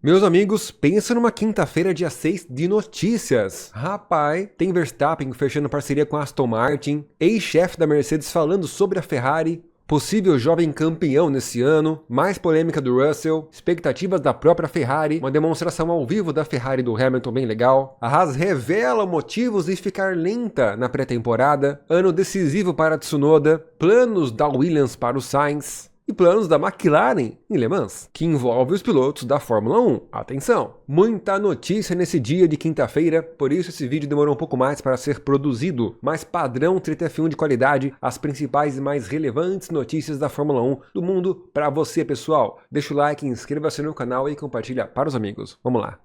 Meus amigos, pensa numa quinta-feira, dia 6 de notícias. Rapaz, tem Verstappen fechando parceria com a Aston Martin, ex-chefe da Mercedes falando sobre a Ferrari, possível jovem campeão nesse ano, mais polêmica do Russell, expectativas da própria Ferrari, uma demonstração ao vivo da Ferrari do Hamilton bem legal, a Haas revela motivos de ficar lenta na pré-temporada, ano decisivo para Tsunoda, planos da Williams para o Sainz, e planos da McLaren em Le Mans, que envolve os pilotos da Fórmula 1. Atenção! Muita notícia nesse dia de quinta-feira, por isso esse vídeo demorou um pouco mais para ser produzido, mas padrão Treta F1 de qualidade, as principais e mais relevantes notícias da Fórmula 1 do mundo para você, pessoal. Deixa o like, inscreva-se no canal e compartilha para os amigos. Vamos lá!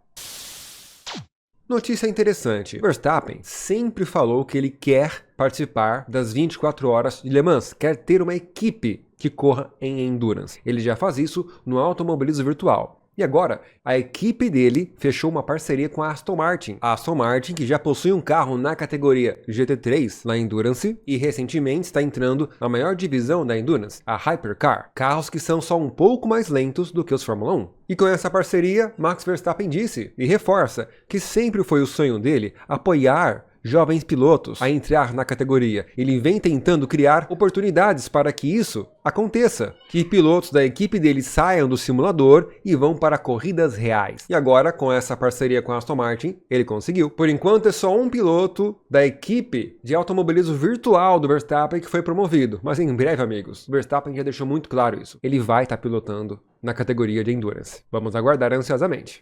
Notícia interessante, Verstappen sempre falou que ele quer participar das 24 horas de Le Mans, quer ter uma equipe que corra em Endurance. Ele já faz isso no automobilismo virtual. E agora, a equipe dele fechou uma parceria com a Aston Martin. A Aston Martin, que já possui um carro na categoria GT3 na Endurance e recentemente está entrando na maior divisão da Endurance, a Hypercar. Carros que são só um pouco mais lentos do que os Fórmula 1. E com essa parceria, Max Verstappen disse e reforça que sempre foi o sonho dele apoiar jovens pilotos a entrar na categoria. Ele vem tentando criar oportunidades para que isso aconteça, que pilotos da equipe dele saiam do simulador e vão para corridas reais. E agora, com essa parceria com a Aston Martin, ele conseguiu. Por enquanto é só um piloto da equipe de automobilismo virtual do Verstappen que foi promovido, mas em breve, amigos, o Verstappen já deixou muito claro isso. Ele vai estar pilotando na categoria de Endurance. Vamos aguardar ansiosamente.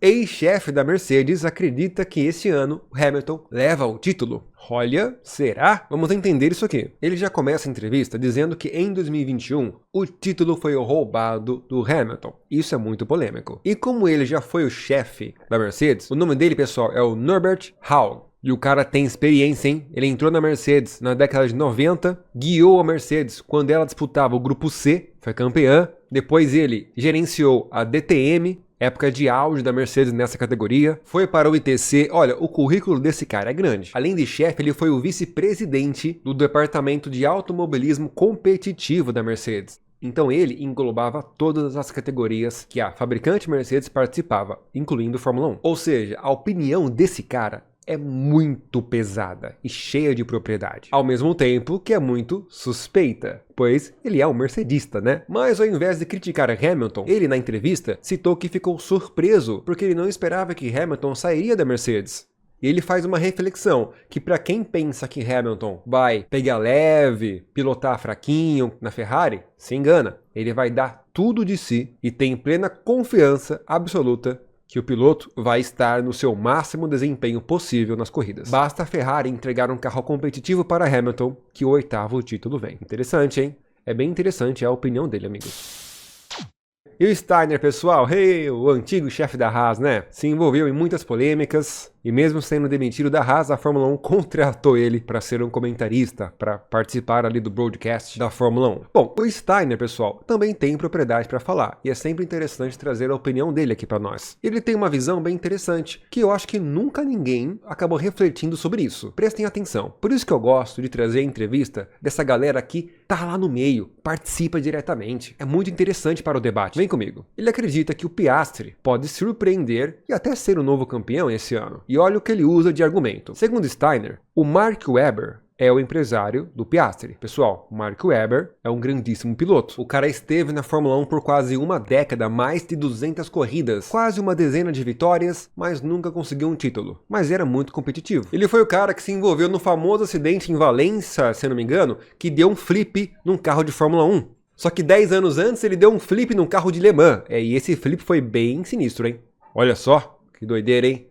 Ex-chefe da Mercedes acredita que esse ano Hamilton leva o título. Olha, será? Vamos entender isso aqui. Ele já começa a entrevista dizendo que em 2021 o título foi roubado do Hamilton. Isso é muito polêmico. E como ele já foi o chefe da Mercedes, o nome dele, pessoal, é o Norbert Haug. E o cara tem experiência, hein? Ele entrou na Mercedes na década de 90, guiou a Mercedes quando ela disputava o Grupo C, foi campeã. Depois ele gerenciou a DTM, época de auge da Mercedes nessa categoria, foi para o ITC. Olha, o currículo desse cara é grande. Além de chefe, ele foi o vice-presidente do departamento de automobilismo competitivo da Mercedes. Então ele englobava todas as categorias que a fabricante Mercedes participava, incluindo Fórmula 1. Ou seja, a opinião desse cara é muito pesada e cheia de propriedade, ao mesmo tempo que é muito suspeita, pois ele é um mercedista, né? Mas ao invés de criticar Hamilton, ele na entrevista citou que ficou surpreso porque ele não esperava que Hamilton sairia da Mercedes. E ele faz uma reflexão que para quem pensa que Hamilton vai pegar leve, pilotar fraquinho na Ferrari, se engana. Ele vai dar tudo de si e tem plena confiança absoluta que o piloto vai estar no seu máximo desempenho possível nas corridas. Basta a Ferrari entregar um carro competitivo para Hamilton que o oitavo título vem. Interessante, hein? É bem interessante a opinião dele, amigos. E o Steiner, pessoal, o antigo chefe da Haas, né? Se envolveu em muitas polêmicas e mesmo sendo demitido da Haas, a Fórmula 1 contratou ele para ser um comentarista, para participar ali do broadcast da Fórmula 1. Bom, o Steiner, pessoal, também tem propriedade para falar e é sempre interessante trazer a opinião dele aqui para nós. Ele tem uma visão bem interessante, que eu acho que nunca ninguém acabou refletindo sobre isso. Prestem atenção. Por isso que eu gosto de trazer a entrevista dessa galera que tá lá no meio, participa diretamente. É muito interessante para o debate. Vem comigo. Ele acredita que o Piastri pode surpreender e até ser o novo campeão esse ano. E olha o que ele usa de argumento. Segundo Steiner, o Mark Webber é o empresário do Piastri. Pessoal, o Mark Webber é um grandíssimo piloto. O cara esteve na Fórmula 1 por quase uma década, mais de 200 corridas, quase uma dezena de vitórias, mas nunca conseguiu um título. Mas era muito competitivo. Ele foi o cara que se envolveu no famoso acidente em Valência, se não me engano, que deu um flip num carro de Fórmula 1. Só que 10 anos antes ele deu um flip num carro de Le Mans. E esse flip foi bem sinistro, hein? Olha só, que doideira, hein?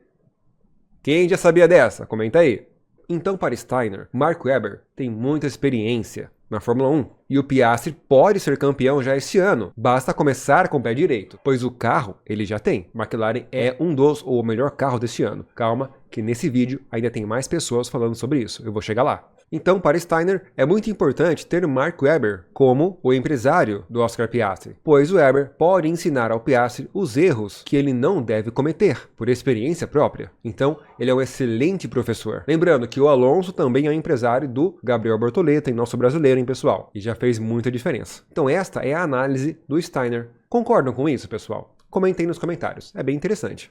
Quem já sabia dessa? Comenta aí. Então, para Steiner, Mark Webber tem muita experiência na Fórmula 1 e o Piastri pode ser campeão já esse ano. Basta começar com o pé direito, pois o carro ele já tem. McLaren é um dos ou o melhor carro deste ano. Calma, que nesse vídeo ainda tem mais pessoas falando sobre isso. Eu vou chegar lá. Então, para Steiner, é muito importante ter o Mark Webber como o empresário do Oscar Piastri, pois o Webber pode ensinar ao Piastri os erros que ele não deve cometer, por experiência própria. Então, ele é um excelente professor. Lembrando que o Alonso também é um empresário do Gabriel Bortoleto, em nosso brasileiro, hein, pessoal? E já fez muita diferença. Então, esta é a análise do Steiner. Concordam com isso, pessoal? Comentem nos comentários, é bem interessante.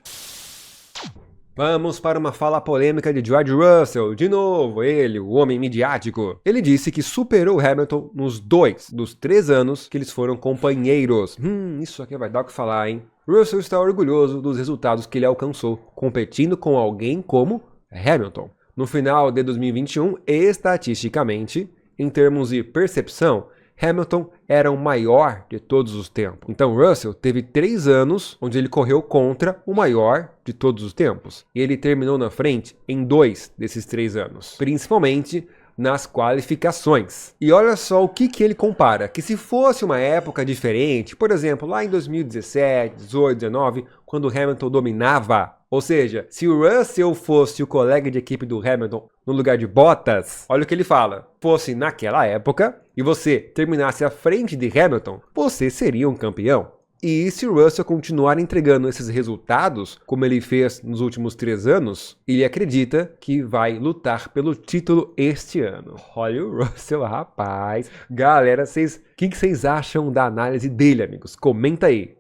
Vamos para uma fala polêmica de George Russell, de novo, ele, o homem midiático. Ele disse que superou Hamilton nos 2 dos 3 anos que eles foram companheiros. Isso aqui vai dar o que falar, hein? Russell está orgulhoso dos resultados que ele alcançou, competindo com alguém como Hamilton. No final de 2021, estatisticamente, em termos de percepção, Hamilton era o maior de todos os tempos. Então Russell teve 3 anos onde ele correu contra o maior de todos os tempos. E ele terminou na frente em 2 desses 3 anos. Principalmente nas qualificações. E olha só o que ele compara, que se fosse uma época diferente, por exemplo, lá em 2017, 18, 19, quando o Hamilton dominava, ou seja, se o Russell fosse o colega de equipe do Hamilton no lugar de Bottas, olha o que ele fala, fosse naquela época e você terminasse à frente de Hamilton, você seria um campeão. E se o Russell continuar entregando esses resultados, como ele fez nos últimos 3 anos, ele acredita que vai lutar pelo título este ano. Olha o Russell, rapaz. Galera, o que vocês acham da análise dele, amigos? Comenta aí.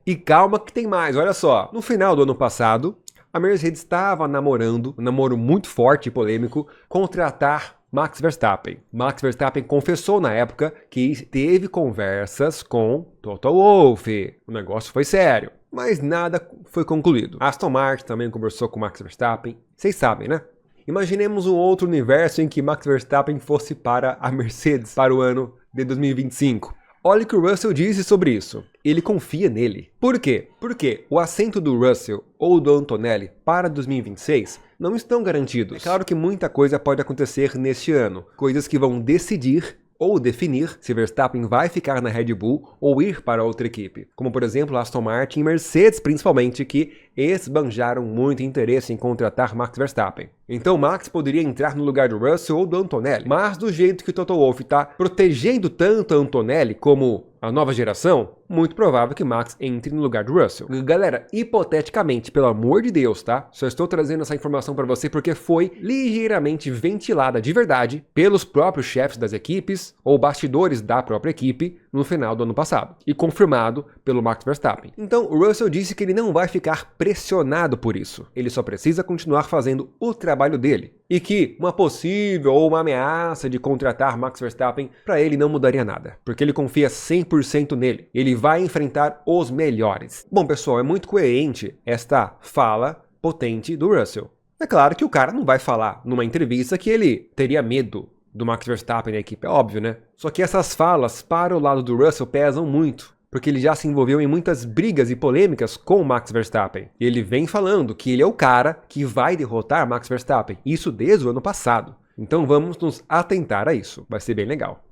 E calma que tem mais, olha só. No final do ano passado, a Mercedes estava namorando, um namoro muito forte e polêmico, contratar Max Verstappen. Max Verstappen confessou na época que teve conversas com Toto Wolff. O negócio foi sério, mas nada foi concluído. Aston Martin também conversou com Max Verstappen. Vocês sabem, né? Imaginemos um outro universo em que Max Verstappen fosse para a Mercedes para o ano de 2025. Olha o que o Russell disse sobre isso. Ele confia nele. Por quê? Porque o assento do Russell ou do Antonelli para 2026 não estão garantidos. É claro que muita coisa pode acontecer neste ano. Coisas que vão decidir ou definir se Verstappen vai ficar na Red Bull ou ir para outra equipe. Como, por exemplo, Aston Martin e Mercedes, principalmente, que esbanjaram muito interesse em contratar Max Verstappen. Então Max poderia entrar no lugar do Russell ou do Antonelli. Mas do jeito que o Toto Wolff está protegendo tanto a Antonelli como a nova geração, muito provável que Max entre no lugar do Russell. Galera, hipoteticamente, pelo amor de Deus, tá? Só estou trazendo essa informação para você porque foi ligeiramente ventilada de verdade pelos próprios chefes das equipes ou bastidores da própria equipe no final do ano passado e confirmado pelo Max Verstappen. Então o Russell disse que ele não vai ficar pressionado por isso. Ele só precisa continuar fazendo o trabalho dele. E que uma possível ou uma ameaça de contratar Max Verstappen para ele não mudaria nada, porque ele confia 100% nele. Ele vai enfrentar os melhores. Bom, pessoal, é muito coerente esta fala potente do Russell. É claro que o cara não vai falar numa entrevista que ele teria medo do Max Verstappen na equipe, é óbvio, né? Só que essas falas para o lado do Russell pesam muito, porque ele já se envolveu em muitas brigas e polêmicas com o Max Verstappen. E ele vem falando que ele é o cara que vai derrotar Max Verstappen, isso desde o ano passado. Então vamos nos atentar a isso, vai ser bem legal.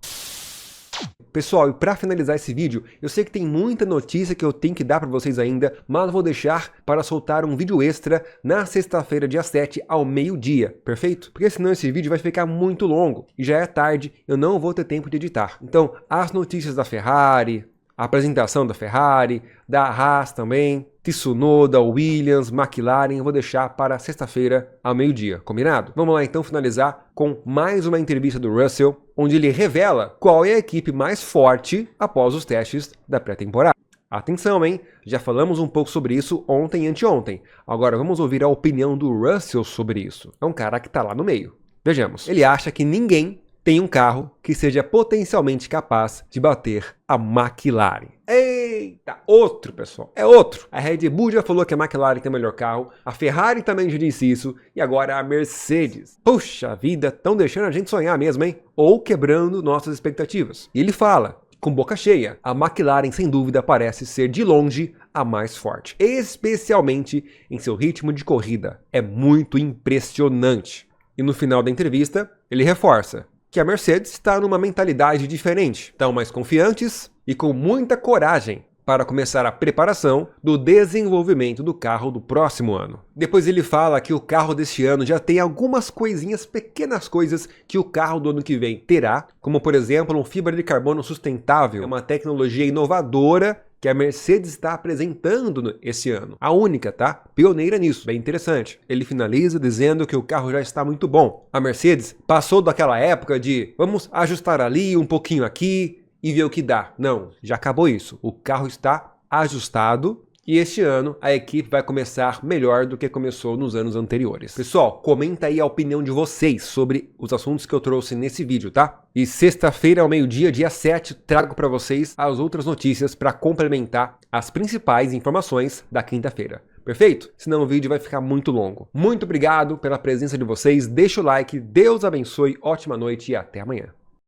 Pessoal, e para finalizar esse vídeo, eu sei que tem muita notícia que eu tenho que dar para vocês ainda, mas vou deixar para soltar um vídeo extra na sexta-feira, dia 7, ao meio-dia, perfeito? Porque senão esse vídeo vai ficar muito longo, e já é tarde, eu não vou ter tempo de editar. Então, as notícias da Ferrari, a apresentação da Ferrari, da Haas também, Tsunoda, Williams, McLaren, eu vou deixar para sexta-feira ao meio-dia, combinado? Vamos lá então finalizar com mais uma entrevista do Russell, onde ele revela qual é a equipe mais forte após os testes da pré-temporada. Atenção, hein? Já falamos um pouco sobre isso ontem e anteontem. Agora vamos ouvir a opinião do Russell sobre isso. É um cara que está lá no meio. Vejamos. Ele acha que ninguém tem um carro que seja potencialmente capaz de bater a McLaren. Eita, outro, pessoal, é outro. A Red Bull já falou que a McLaren tem o melhor carro, a Ferrari também já disse isso, e agora a Mercedes. Puxa vida, estão deixando a gente sonhar mesmo, hein? Ou quebrando nossas expectativas. E ele fala, com boca cheia, a McLaren sem dúvida parece ser de longe a mais forte, especialmente em seu ritmo de corrida. É muito impressionante. E no final da entrevista, ele reforça que a Mercedes está numa mentalidade diferente, estão mais confiantes e com muita coragem para começar a preparação do desenvolvimento do carro do próximo ano. Depois ele fala que o carro deste ano já tem algumas coisinhas, pequenas coisas que o carro do ano que vem terá, como por exemplo um fibra de carbono sustentável, uma tecnologia inovadora que a Mercedes está apresentando esse ano. A única, tá? Pioneira nisso, bem interessante. Ele finaliza dizendo que o carro já está muito bom. A Mercedes passou daquela época de vamos ajustar ali, um pouquinho aqui e ver o que dá. Não, já acabou isso. O carro está ajustado. E este ano a equipe vai começar melhor do que começou nos anos anteriores. Pessoal, comenta aí a opinião de vocês sobre os assuntos que eu trouxe nesse vídeo, tá? E sexta-feira ao meio-dia, dia 7, trago para vocês as outras notícias para complementar as principais informações da quinta-feira. Perfeito? Senão o vídeo vai ficar muito longo. Muito obrigado pela presença de vocês, deixa o like, Deus abençoe, ótima noite e até amanhã.